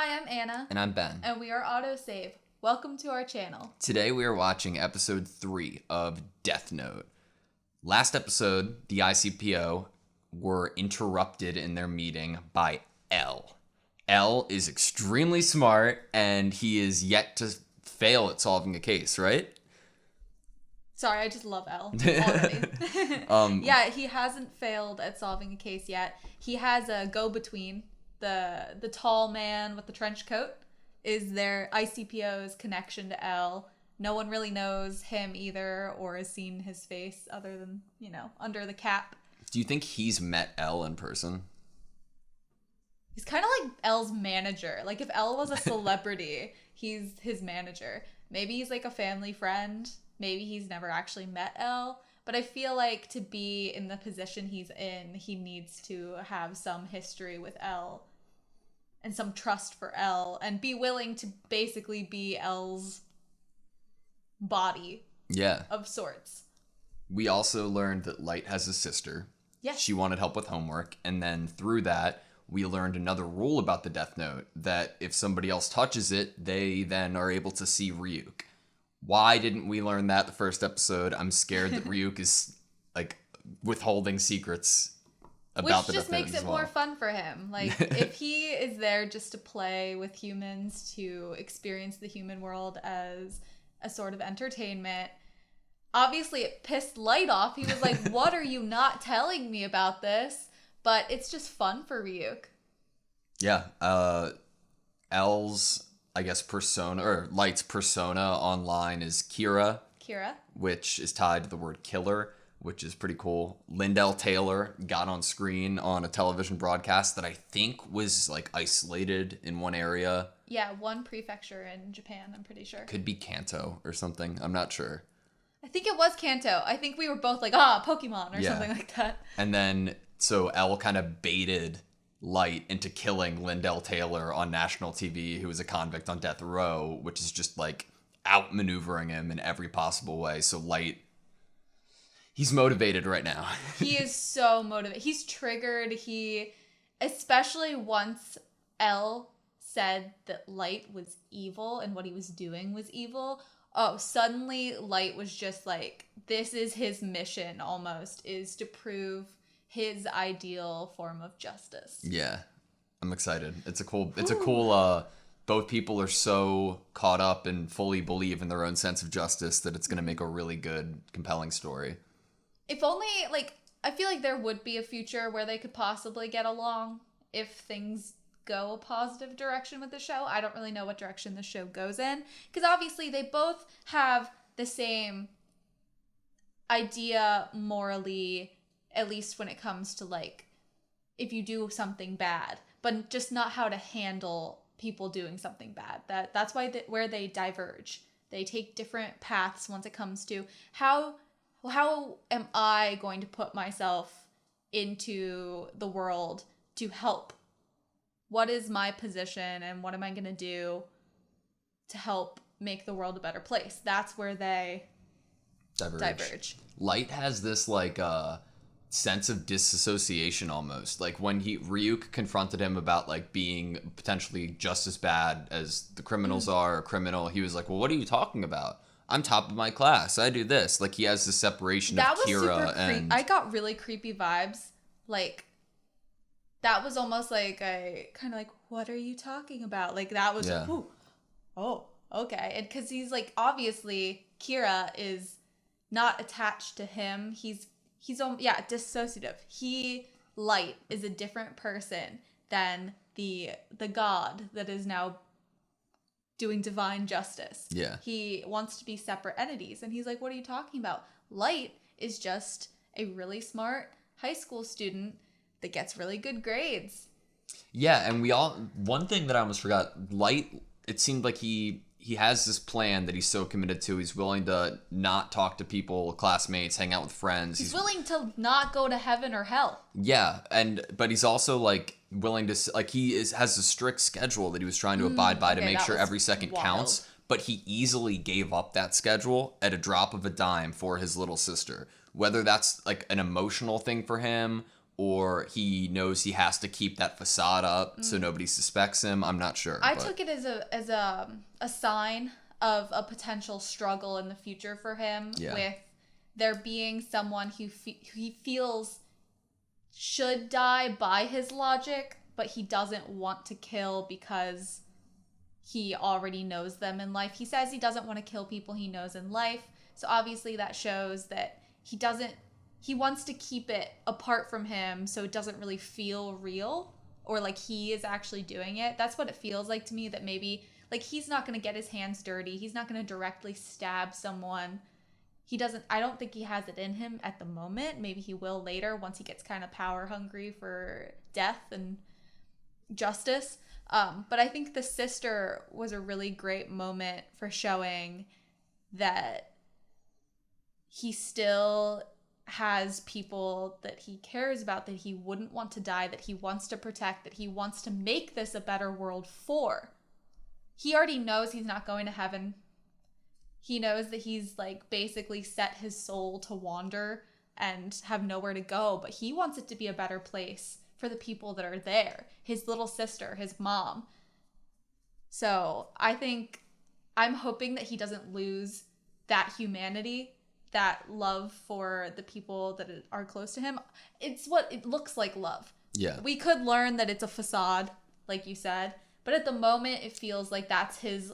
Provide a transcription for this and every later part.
Hi, I'm Anna. And I'm Ben. And we are AutoSave. Welcome to our channel. Today we are watching episode 3 of Death Note. Last episode, the ICPO were interrupted in their meeting by L. L is extremely smart, and he is yet to fail at solving a case, right? Sorry, I just love L already. Yeah, he hasn't failed at solving a case yet. He has a go-between. The tall man with the trench coat is their ICPO's connection to L. No one really knows him either or has seen his face other than, under the cap. Do you think he's met L in person? He's kind of like L's manager. Like, if L was a celebrity, he's his manager. Maybe he's like a family friend. Maybe he's never actually met L. But I feel like to be in the position he's in, he needs to have some history with L and some trust for L and be willing to basically be L's body of sorts. We also learned that Light has a sister. Yes. She wanted help with homework. And then through that, we learned another rule about the Death Note, that if somebody else touches it, they then are able to see Ryuk. Why didn't we learn that the first episode? I'm scared that Ryuk is, withholding secrets about the Death Note as well. Which just makes it more fun for him. Like, if he is there just to play with humans, to experience the human world as a sort of entertainment, obviously it pissed Light off. He was like, what are you not telling me about this? But it's just fun for Ryuk. Yeah. L's, persona, or Light's persona online is Kira. Which is tied to the word killer, which is pretty cool. Lindell Taylor got on screen on a television broadcast that I think was, isolated in one area. Yeah, one prefecture in Japan, I'm pretty sure. Could be Kanto or something. I'm not sure. I think it was Kanto. I think we were both like, Pokemon or something like that. And then, so L kind of baited Light into killing Lindell Taylor on national TV, who was a convict on death row, which is just, outmaneuvering him in every possible way. So Light, he's motivated right now. He is so motivated. He's triggered. Especially once L said that Light was evil and what he was doing was evil. Oh, suddenly Light was just like, this is his mission almost, is to prove his ideal form of justice. Yeah. I'm excited. It's a cool, both people are so caught up and fully believe in their own sense of justice that it's going to make a really good, compelling story. If only, I feel like there would be a future where they could possibly get along if things go a positive direction with the show. I don't really know what direction the show goes in, because obviously they both have the same idea morally, at least when it comes to, if you do something bad, but just not how to handle people doing something bad. That's why where they diverge. They take different paths once it comes to how am I going to put myself into the world to help? What is my position and what am I going to do to help make the world a better place? That's where they diverge. Light has this sense of disassociation almost. When Ryuk confronted him about being potentially just as bad as the criminals are, a criminal, he was like, well, what are you talking about? I'm top of my class. I do this. He has this separation of Kira and... I got really creepy vibes. That was almost what are you talking about? That was, oh, okay. And because he's obviously Kira is not attached to him. He's dissociative. Light is a different person than the god that is now doing divine justice. Yeah. He wants to be separate entities. And he's like, what are you talking about? Light is just a really smart high school student that gets really good grades. Yeah, and one thing that I almost forgot, Light, it seemed like he has this plan that he's so committed to. He's willing to not talk to people, classmates, hang out with friends. He's willing to not go to heaven or hell. Yeah, but he's also willing to has a strict schedule that he was trying to abide by to make sure every second counts. But he easily gave up that schedule at a drop of a dime for his little sister. Whether that's an emotional thing for him or he knows he has to keep that facade up so nobody suspects him. I'm not sure. I took it as a sign of a potential struggle in the future for him, with there being someone who he feels should die by his logic, but he doesn't want to kill because he already knows them in life. He says he doesn't want to kill people he knows in life. So obviously that shows that he wants to keep it apart from him so it doesn't really feel real, or like he is actually doing it. That's what it feels like to me, that maybe like he's not going to get his hands dirty. He's not going to directly stab someone. I don't think he has it in him at the moment. Maybe he will later once he gets kind of power hungry for death and justice. But I think the sister was a really great moment for showing that he still has people that he cares about, that he wouldn't want to die, that he wants to protect, that he wants to make this a better world for. He already knows he's not going to heaven. He knows that he's like basically set his soul to wander and have nowhere to go, but he wants it to be a better place for the people that are there. His little sister, his mom. So I'm hoping that he doesn't lose that humanity, that love for the people that are close to him. It's what it looks like, love. Yeah. We could learn that it's a facade, like you said, but at the moment it feels like that's his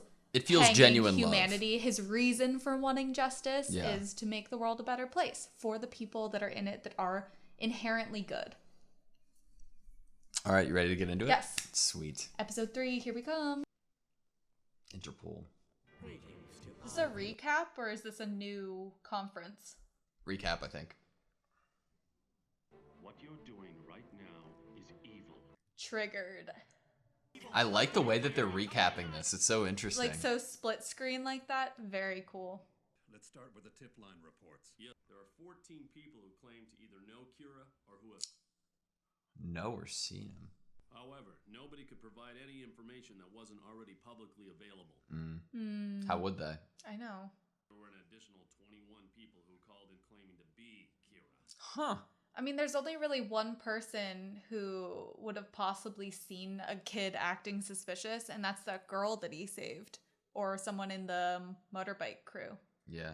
genuine humanity. Love. His reason for wanting justice Yeah. is to make the world a better place for the people that are in it that are inherently good. All right, you ready to get into it? Yes. Sweet. Episode 3, here we come. Interpol. Is this a recap or is this a new conference? Recap, I think. What you're doing right now is evil. Triggered. I like the way that they're recapping this. It's so interesting. Like so split screen like that. Very cool. Let's start with the tip line reports. Yeah, there are 14 people who claim to either know Kira or who have know or seen him. However, nobody could provide any information that wasn't already publicly available. How would they? I know. There were an additional 21 people who called in claiming to be Kira. Huh. I mean, there's only really one person who would have possibly seen a kid acting suspicious, and that's that girl that he saved, or someone in the motorbike crew. Yeah.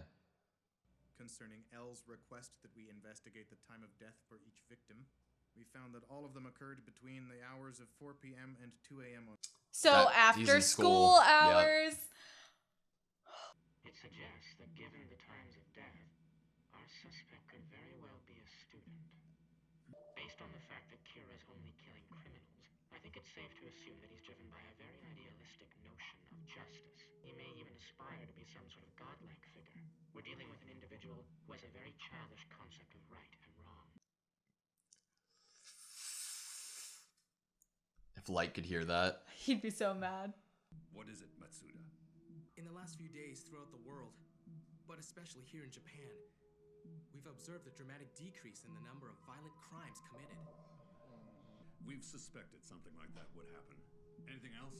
Concerning L's request that we investigate the time of death for each victim, we found that all of them occurred between the hours of 4 p.m. and 2 a.m. So after school hours. It suggests that given the times of death, our suspect could very well be a student. Based on the fact that Kira's only killing criminals, I think it's safe to assume that he's driven by a very idealistic notion of justice. He may even aspire to be some sort of godlike figure. We're dealing with an individual who has a very childish concept of right and wrong. If Light could hear that. He'd be so mad. What is it, Matsuda? In the last few days throughout the world, but especially here in Japan, we've observed a dramatic decrease in the number of violent crimes committed. We've suspected something like that would happen. Anything else?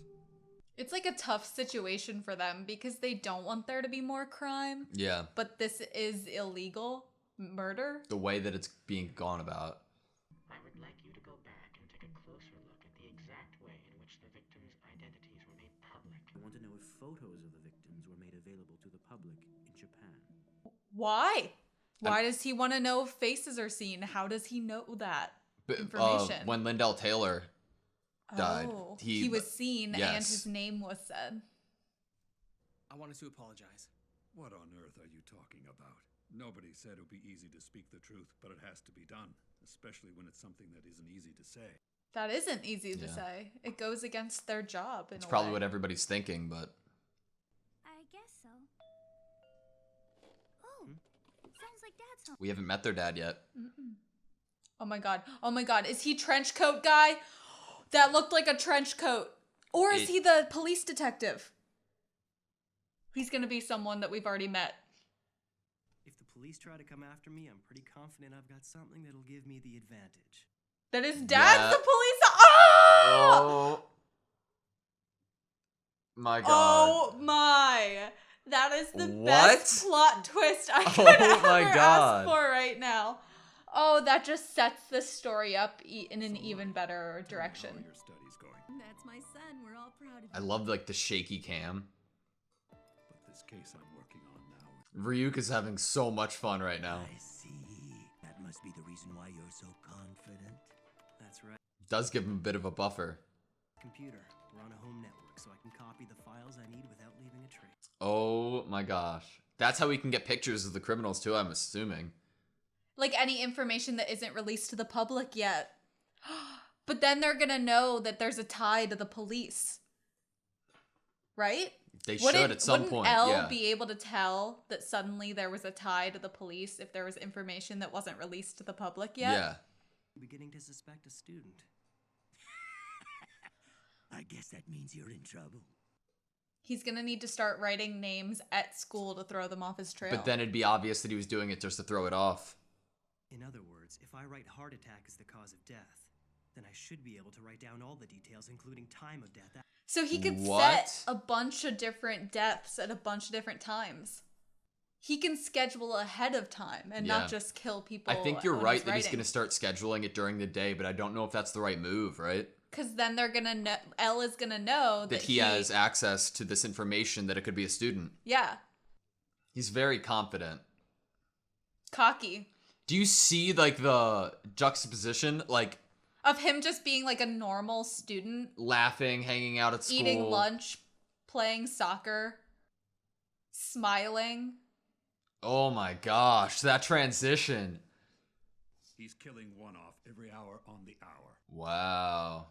It's like a tough situation for them because they don't want there to be more crime. Yeah. But this is illegal murder. The way that it's being gone about. I would like you to go back and take a closer look at the exact way in which the victims' identities were made public. I want to know if photos of the victims were made available to the public in Japan. Why? Why does he want to know if faces are seen? How does he know that information? When Lindell Taylor died, he was seen yes. and his name was said. I wanted to apologize. What on earth are you talking about? Nobody said it would be easy to speak the truth, but it has to be done, especially when it's something that isn't easy to say. That isn't easy to say. It goes against their job. It's probably what everybody's thinking, but I guess so. Oh, sounds like Dad's home. we haven't met their dad yet. Oh my god. Oh my god. Is he trench coat guy? That looked like a trench coat. Or is he the police detective? He's gonna be someone that we've already met. If the police try to come after me, I'm pretty confident I've got something that'll give me the advantage. That his dad's Yeah. the police. Oh! Oh my god. Oh my. That is the What? best plot twist I could Oh my ever God. ask for right now. Oh, that just sets the story up in an even better direction. How are your studies going? That's my son. We're all proud of I him. love like the shaky cam. But this case I'm working on now. Ryuk is having so much fun right now. I see. That must be the reason why you're so confident. That's right. Does give him a bit of a buffer. Computer. We're on a home network, so I can copy the files I need without leaving a trace. Oh my gosh. That's how we can get pictures of the criminals too, I'm assuming. Like any information that isn't released to the public yet. But then they're gonna know that there's a tie to the police. Right? They should at some wouldn't point. Elle Yeah. be able to tell that suddenly there was a tie to the police if there was information that wasn't released to the public yet? Yeah. Beginning to suspect a student. I guess that means you're in trouble. He's gonna need to start writing names at school to throw them off his trail. But then it'd be obvious that he was doing it just to throw it off. In other words, if I write heart attack as the cause of death, then I should be able to write down all the details, including time of death. So he could What? set a bunch of different deaths at a bunch of different times. He can schedule ahead of time and Yeah. not just kill people. I think you're when right that he's writing. going to start scheduling it during the day, but I don't know if that's the right move, right? Because then they're gonna know. Elle is gonna know That he has access to this information that it could be a student. Yeah, He's very confident. cocky Do you see like the juxtaposition? Like of him just being like a normal student, laughing, hanging out at school. eating lunch, playing soccer, smiling. Oh my gosh, that transition. He's killing one off every hour on the hour. Wow.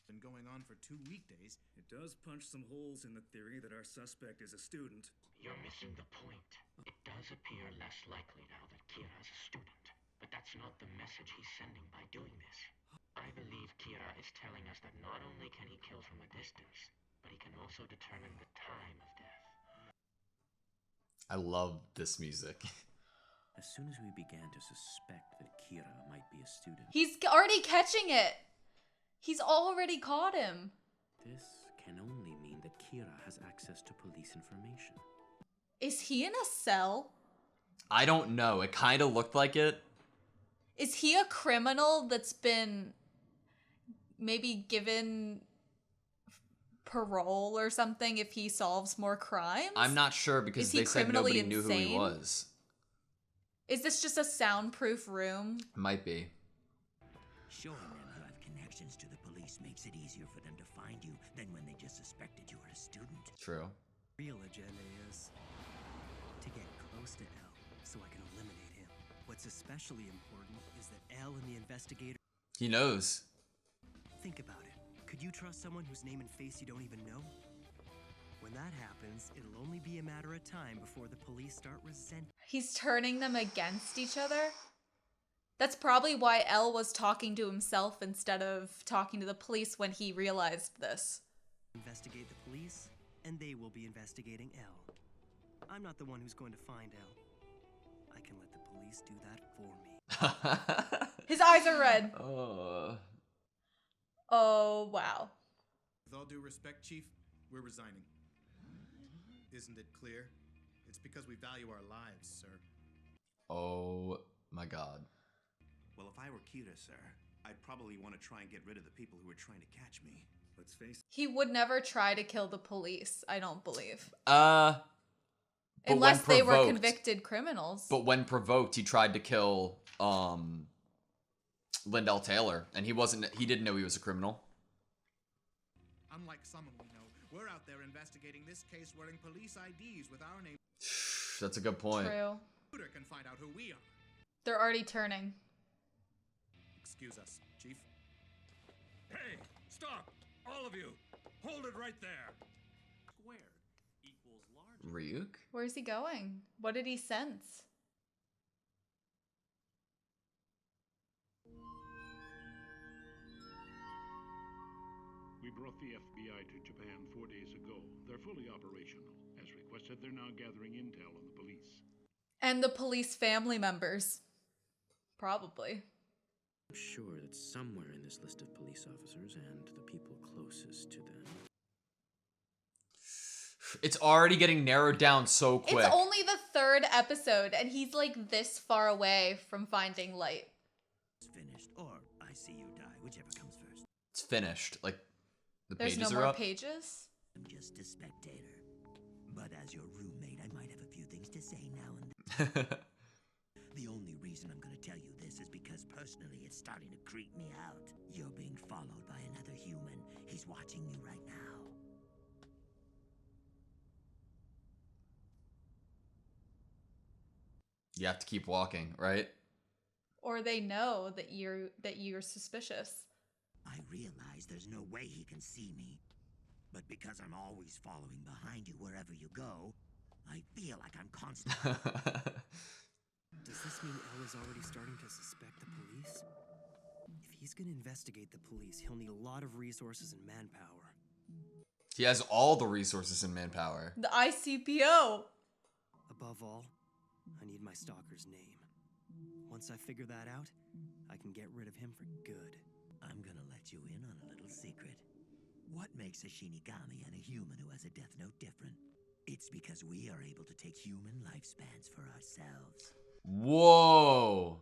Been going on for 2 weekdays. It does punch some holes in the theory that our suspect is a student. You're missing the point. It does appear less likely now that Kira's a student, but that's not the message he's sending by doing this. I believe Kira is telling us that not only can he kill from a distance, but he can also determine the time of death. I love this music. As soon as we began to suspect that Kira might be a student, He's already catching it. He's already caught him. this can only mean that Kira has access to police information. Is he in a cell? I don't know. It kind of looked like it. Is he a criminal that's been maybe given parole or something if he solves more crimes? I'm not sure because Is he they said criminally nobody knew who he insane? was. Is this just a soundproof room? Might be. Showing them you have connections to the police makes it easier for them to find you than when they just suspected you were a student. True. Real agenda is to get close to Elle so I can eliminate him. What's especially important is that Elle and the investigator... He knows. Think about it. Could you trust someone whose name and face you don't even know? When that happens, it'll only be a matter of time before the police start resenting. He's turning them against each other? That's probably why Elle was talking to himself instead of talking to the police when he realized this. Investigate the police, and they will be investigating Elle. I'm not the one who's going to find Elle. I can let the police do that for me. His eyes are red. Oh, wow. With all due respect, Chief, we're resigning. Isn't it clear? It's because we value our lives, sir. Oh my god. Well, if I were Kira, sir, I'd probably want to try and get rid of the people who were trying to catch me. Let's face it. He would never try to kill the police, I don't believe. But unless when they were provoked- convicted criminals. But when provoked, he tried to kill Lindell Taylor, and he didn't know he was a criminal. Unlike someone we know, we're out there investigating this case wearing police IDs with our name. That's a good point. True. Computer can find out who we are. They're already turning. Excuse us, Chief. Hey, stop! All of you! Hold it right there! Squared equals large. Ryuk? Where's he going? What did he sense? We brought the FBI to Japan 4 days ago. They're fully operational. As requested, they're now gathering intel on the police. And the police family members. Probably. I'm sure that somewhere in this list of police officers and the people closest to them. It's already getting narrowed down so quick. It's only the 3rd episode, and he's like this far away from finding light. It's finished, or I see you die, whichever comes first. It's finished. Like, the There's pages no are more up. pages? I'm just a spectator. But as your roommate, I might have a few things to say now and then. The only reason I'm gonna tell you this is because personally it's starting to creep me out. You're being followed by another human. He's watching you right now. You have to keep walking, right? Or they know that you're suspicious. I realize there's no way he can see me. But because I'm always following behind you wherever you go, I feel like I'm constantly... Does this mean Elle is already starting to suspect the police? If he's gonna investigate the police, he'll need a lot of resources and manpower. He has all the resources and manpower. The ICPO! Above all, I need my stalker's name. Once I figure that out, I can get rid of him for good. I'm gonna let you in on a little secret. What makes a Shinigami and a human who has a death note different? It's because we are able to take human lifespans for ourselves. Whoa!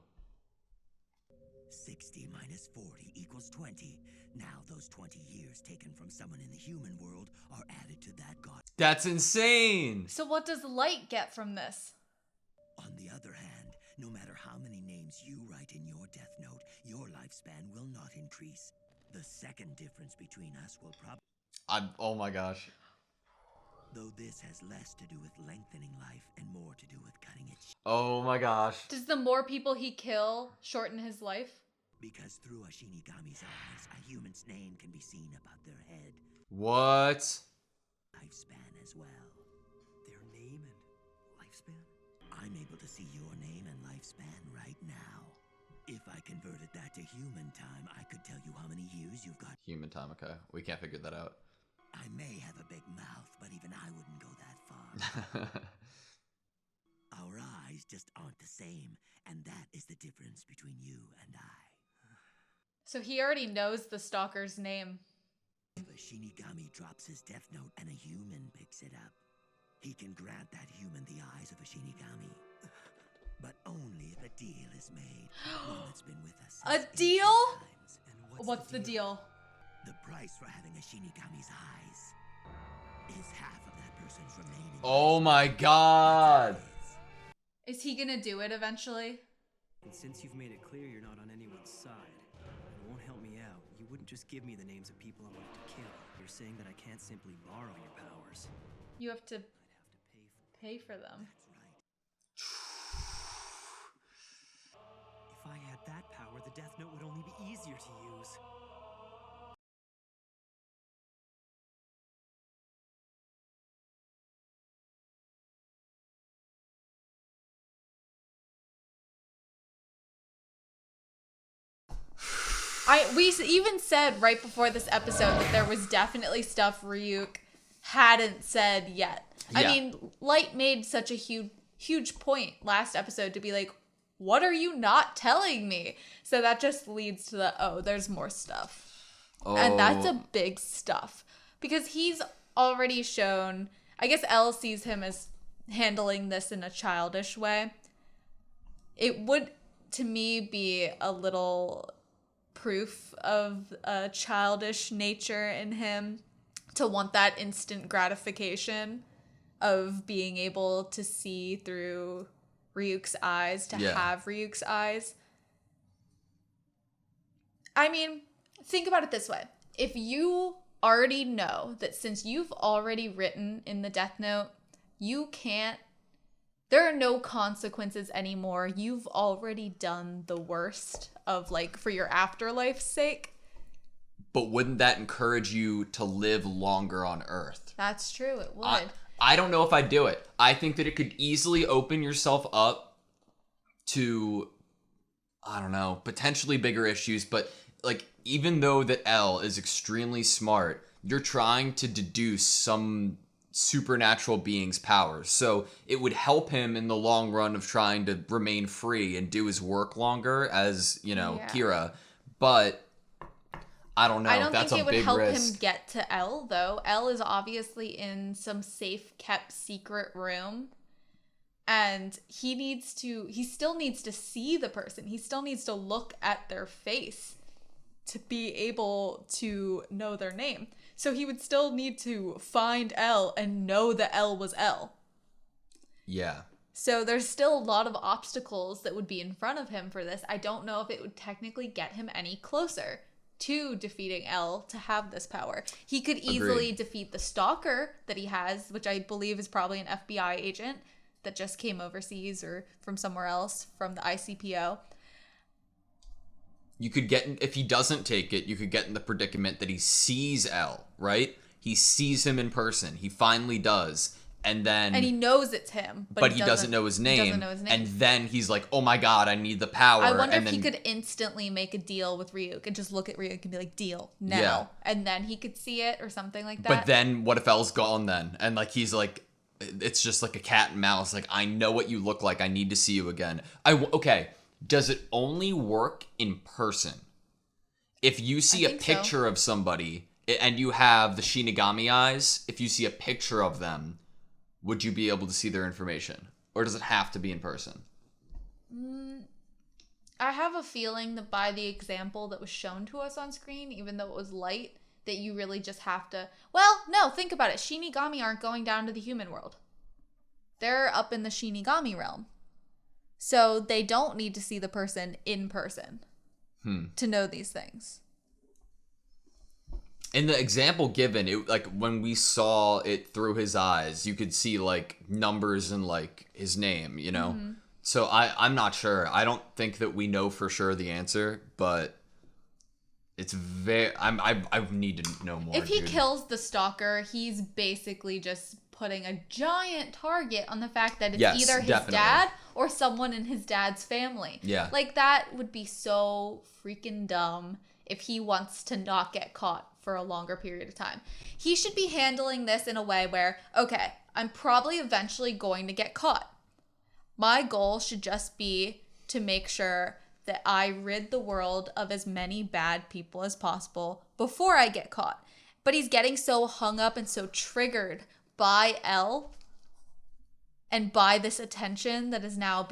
60 minus 40 equals 20. Now those 20 years taken from someone in the human world are added to that god. That's insane! So what does Light get from this? On the other hand, no matter how many names you write in your death note, your lifespan will not increase. The second difference between us will probably... Oh my gosh. Though this has less to do with lengthening life and more to do with cutting it Oh my gosh. Does the more people he kill shorten his life? because through a Shinigami's eyes, a human's name can be seen above their head. What? Lifespan as well. Their name and lifespan? I'm able to see your name and lifespan right now. If I converted that to human time, I could tell you how many years you've got. Human time, okay. We can't figure that out. I may have a big mouth, but even I wouldn't go that far. Our eyes just aren't the same, and that is the difference between you and I. So he already knows the stalker's name. If a Shinigami drops his death note and a human picks it up, he can grant that human the eyes of a Shinigami. But only if a deal is made. One that's been with us A since deal? ancient times. And What's the deal? The price for having a Shinigami's eyes is half of that person's remaining. Oh my god! Is he gonna do it eventually? And since you've made it clear you're not on anyone's side, and won't help me out, you wouldn't just give me the names of people I wanted to kill. You're saying that I can't simply borrow your powers. You have to I'd have to pay for them. That's right. If I had that power, the Death Note would only be easier to use. We even said right before this episode that there was definitely stuff Ryuk hadn't said yet. I Yeah. mean, Light made such a huge point last episode to be like, what are you not telling me? So that just leads to there's more stuff. Oh. And that's a big stuff. Because he's already shown, I guess Elle sees him as handling this in a childish way. It would, to me, be a little proof of a childish nature in him to want that instant gratification of being able to see through Ryuk's eyes, to have Ryuk's eyes. I mean, think about it this way. If you already know that since you've already written in the Death Note, there are no consequences anymore. You've already done the worst of, like, for your afterlife's sake. But wouldn't that encourage you to live longer on Earth? That's true, it would. I don't know if I'd do it. I think that it could easily open yourself up to, I don't know, potentially bigger issues. But, like, even though that Elle is extremely smart, you're trying to deduce some supernatural being's powers. So it would help him in the long run of trying to remain free and do his work longer as, Kira. But I don't know. I don't That's think a it would big help risk. him get to Elle, though. Elle is obviously in some safe kept secret room. And he still needs to see the person. He still needs to look at their face to be able to know their name. So he would still need to find Elle and know that Elle was Elle. Yeah. So there's still a lot of obstacles that would be in front of him for this. I don't know if it would technically get him any closer to defeating Elle to have this power. He could easily defeat the stalker that he has, which I believe is probably an FBI agent that just came overseas or from somewhere else, from the ICPO. You could get, if he doesn't take it, you could get in the predicament that he sees Elle, right? He sees him in person. He finally does. And he knows it's him, but he doesn't know his name. Doesn't know his name. And then he's like, "Oh my god, I need the power." I wonder and if then, he could instantly make a deal with Ryuk and just look at Ryuk and be like, "Deal now," Yeah. and then he could see it or something like that. But then, what if Elle's gone then? And like he's like, it's just like a cat and mouse. Like, I know what you look like. I need to see you again. Okay. Does it only work in person? If you see a picture of somebody and you have the Shinigami eyes, if you see a picture of them, would you be able to see their information? Or does it have to be in person? I have a feeling that by the example that was shown to us on screen, even though it was light, that you really just have to... Well, no, think about it. Shinigami aren't going down to the human world. They're up in the Shinigami realm. So they don't need to see the person in person to know these things. In the example given, it like when we saw it through his eyes, you could see like numbers and like his name, you know? Mm-hmm. So I'm not sure. I don't think that we know for sure the answer, but it's very I need to know more. If he kills the stalker, he's basically just putting a giant target on the fact that it's either his dad or someone in his dad's family. Yeah. Like that would be so freaking dumb if he wants to not get caught for a longer period of time. He should be handling this in a way where, okay, I'm probably eventually going to get caught. My goal should just be to make sure that I rid the world of as many bad people as possible before I get caught. But he's getting so hung up and so triggered by Elle and by this attention that is now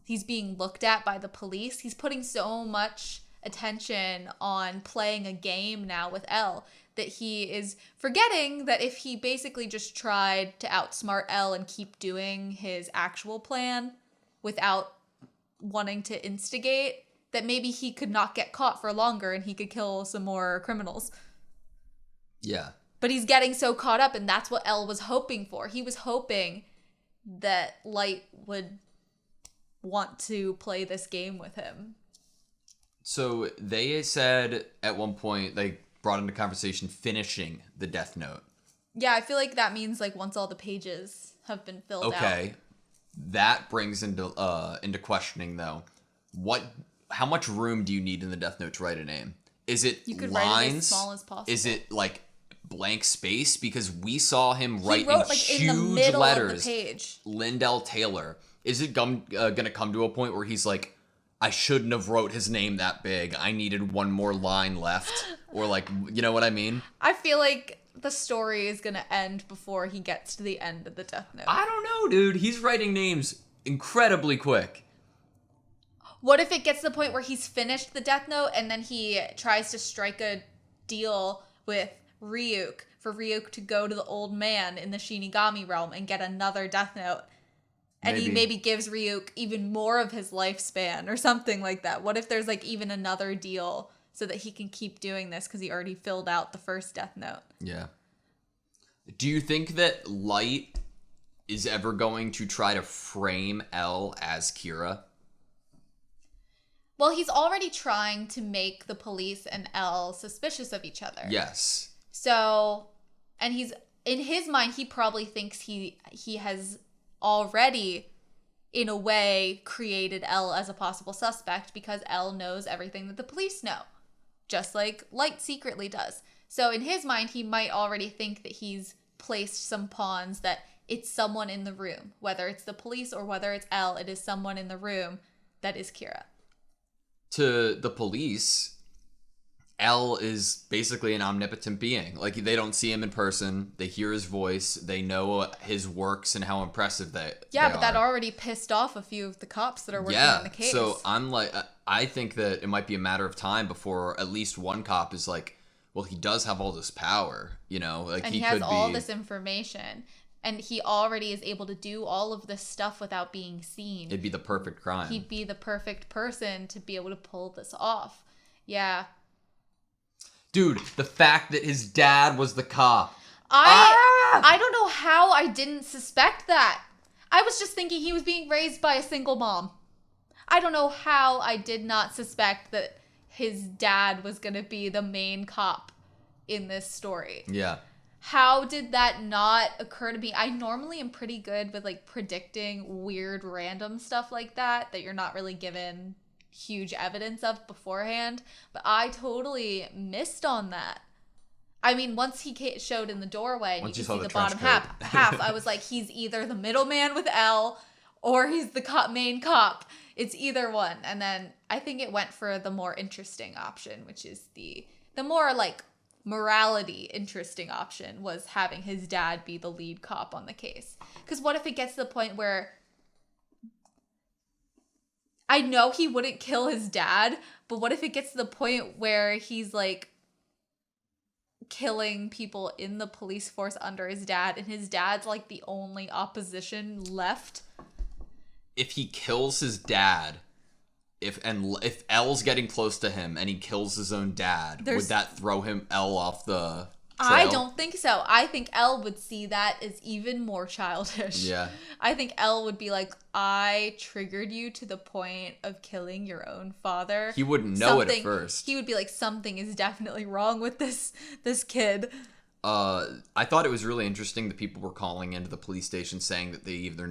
he's being looked at by the police. He's putting so much attention on playing a game now with Elle that he is forgetting that if he basically just tried to outsmart Elle and keep doing his actual plan without wanting to instigate, that maybe he could not get caught for longer and he could kill some more criminals. Yeah. But he's getting so caught up, and that's what Elle was hoping for. He was hoping that Light would want to play this game with him. So they said at one point, they brought into conversation finishing the Death Note. Yeah, I feel like that means like once all the pages have been filled out. Okay. That brings into questioning though. How much room do you need in the Death Note to write a name? Is it you could lines? write it as small as possible. Is it like blank space? Because we saw him write wrote, in like, huge in the middle letters. Of the page. Lindell Taylor. Is it gonna come to a point where he's like, I shouldn't have wrote his name that big. I needed one more line left. Or like, you know what I mean? I feel like the story is going to end before he gets to the end of the Death Note. I don't know, dude. He's writing names incredibly quick. What if it gets to the point where he's finished the Death Note and then he tries to strike a deal with Ryuk for Ryuk to go to the old man in the Shinigami realm and get another Death Note? And he maybe gives Ryuk even more of his lifespan or something like that. What if there's like even another deal so that he can keep doing this because he already filled out the first Death Note? Yeah. Do you think that Light is ever going to try to frame Elle as Kira? Well, he's already trying to make the police and Elle suspicious of each other. Yes. So, and he's, in his mind, he probably thinks he has already, in a way, created Elle as a possible suspect because Elle knows everything that the police know, just like Light secretly does. So in his mind, he might already think that he's placed some pawns, that it's someone in the room. Whether it's the police or whether it's Elle, it is someone in the room that is Kira. To the police, L is basically an omnipotent being. Like, they don't see him in person. They hear his voice. They know his works and how impressive they but that are. already pissed off a few of the cops that are working on the case. So I'm like, I think that it might be a matter of time before at least one cop is like, well, he does have all this power, you know? Like, and he has could all be... this information. And he already is able to do all of this stuff without being seen. It'd be the perfect crime. He'd be the perfect person to be able to pull this off. Yeah. Dude, the fact that his dad was the cop. I don't know how I didn't suspect that. I was just thinking he was being raised by a single mom. I don't know how I did not suspect that his dad was going to be the main cop in this story. Yeah. How did that not occur to me? I normally am pretty good with like predicting weird random stuff like that you're not really given huge evidence of beforehand, but I totally missed on that. I mean, once he showed in the doorway and you could see the bottom half, I was like, he's either the middleman with L or he's the main cop. It's either one. And then I think it went for the more interesting option, which is the more like morality interesting option, was having his dad be the lead cop on the case. Because what if it gets to the point where I know he wouldn't kill his dad, but what if it gets to the point where he's like killing people in the police force under his dad, and his dad's like the only opposition left? If he kills his dad, if L's getting close to him and he kills his own dad, would that throw L off the trail? I don't think so. I think L would see that as even more childish. Yeah. I think L would be like, I triggered you to the point of killing your own father. He wouldn't know it at first. He would be like, something is definitely wrong with this kid. I thought it was really interesting that people were calling into the police station saying that they either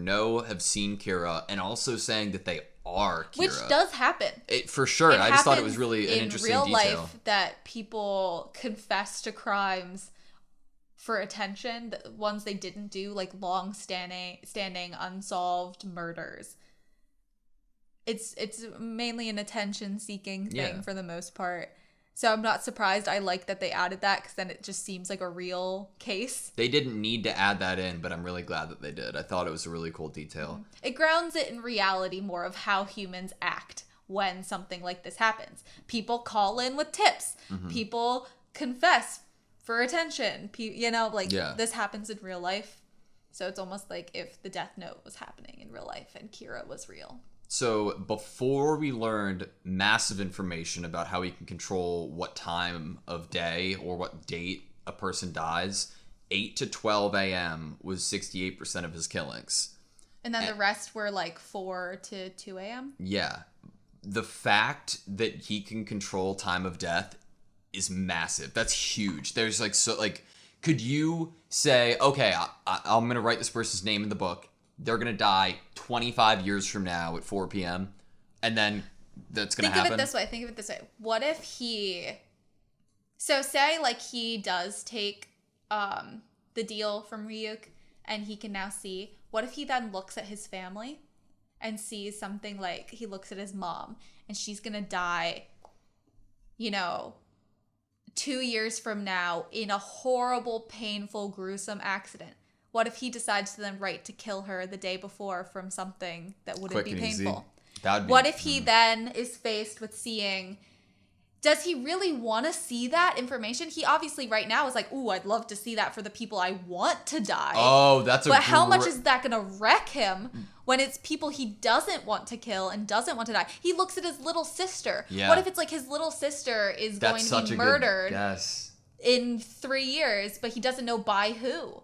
have seen Kira, and also saying that they are Kira. Which does happen. For sure. I just thought it was really an interesting detail. In real life, that people confess to crimes for attention, the ones they didn't do, like long-standing unsolved murders. It's mainly an attention-seeking thing for the most part. So I'm not surprised. I like that they added that, because then it just seems like a real case. They didn't need to add that in, but I'm really glad that they did. I thought it was a really cool detail. It grounds it in reality more of how humans act when something like this happens. People call in with tips. Mm-hmm. People confess for attention. This happens in real life. So it's almost like if the Death Note was happening in real life and Kira was real. So before we learned massive information about how he can control what time of day or what date a person dies, 8 to 12 a.m. was 68% of his killings. And then the rest were like 4 to 2 a.m.? Yeah. The fact that he can control time of death is massive. That's huge. There's could you say, okay, I'm going to write this person's name in the book. They're going to die 25 years from now at 4 p.m. And then that's going to happen. Think of it this way. What if say like he does take the deal from Ryuk and he can now see. What if he then looks at his family and sees something like, he looks at his mom and she's going to die, 2 years from now in a horrible, painful, gruesome accident. What if he decides to then write to kill her the day before from something that wouldn't be painful? What if he then is faced with seeing, does he really want to see that information? He obviously right now is like, ooh, I'd love to see that for the people I want to die. Oh, But how much is that going to wreck him when it's people he doesn't want to kill and doesn't want to die? He looks at his little sister. Yeah. What if it's like his little sister is going to be murdered in 3 years, but he doesn't know by who?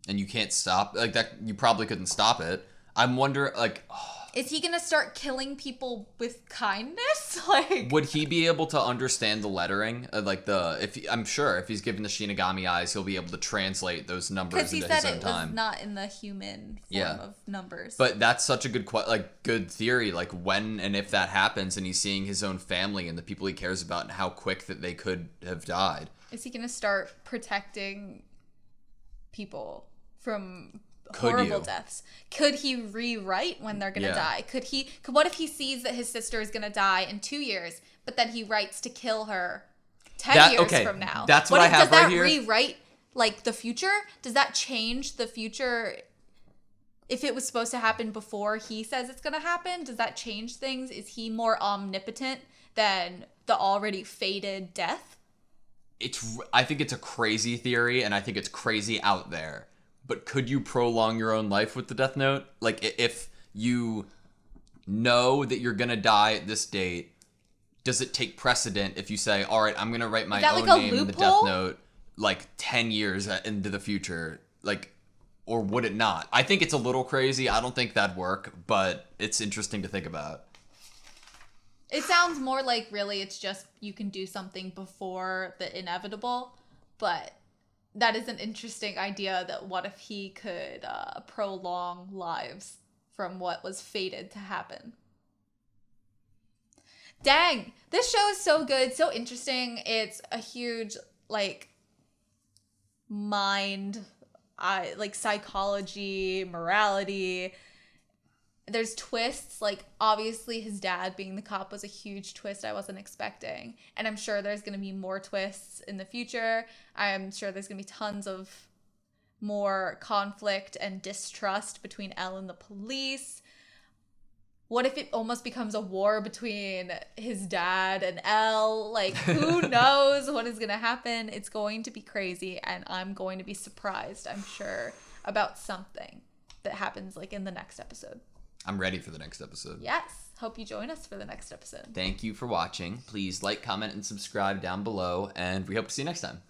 And you can't stop that. You probably couldn't stop it. I'm wondering, is he gonna start killing people with kindness? Would he be able to understand the lettering? I'm sure if he's given the Shinigami eyes, he'll be able to translate those numbers into his own time. Because he said it was not in the human form of numbers. But that's such a good theory. Like, when and if that happens, and he's seeing his own family and the people he cares about and how quick that they could have died. Is he gonna start protecting people from horrible deaths? Could he rewrite when they're gonna die? What if he sees that his sister is gonna die in 2 years, but then he writes to kill her 10 years from now. That's what I have right here. Does that rewrite like the future? Does that change the future? If it was supposed to happen before he says it's going to happen, does that change things? Is he more omnipotent than the already fated death? I think it's a crazy theory, and I think it's crazy out there. But could you prolong your own life with the Death Note? Like, if you know that you're going to die at this date, does it take precedent if you say, all right, I'm going to write my own name in the Death Note like 10 years into the future? Like, or would it not? I think it's a little crazy. I don't think that'd work, but it's interesting to think about. It sounds more like really it's just you can do something before the inevitable, but that is an interesting idea that what if he could prolong lives from what was fated to happen. Dang, this show is so good, so interesting. It's a huge like mind, like psychology, morality. There's twists, like obviously his dad being the cop was a huge twist I wasn't expecting. And I'm sure there's going to be more twists in the future. I'm sure there's going to be tons of more conflict and distrust between Elle and the police. What if it almost becomes a war between his dad and Elle? Like, who knows what is going to happen? It's going to be crazy, and I'm going to be surprised, I'm sure, about something that happens like in the next episode. I'm ready for the next episode. Yes. Hope you join us for the next episode. Thank you for watching. Please like, comment, and subscribe down below, and we hope to see you next time.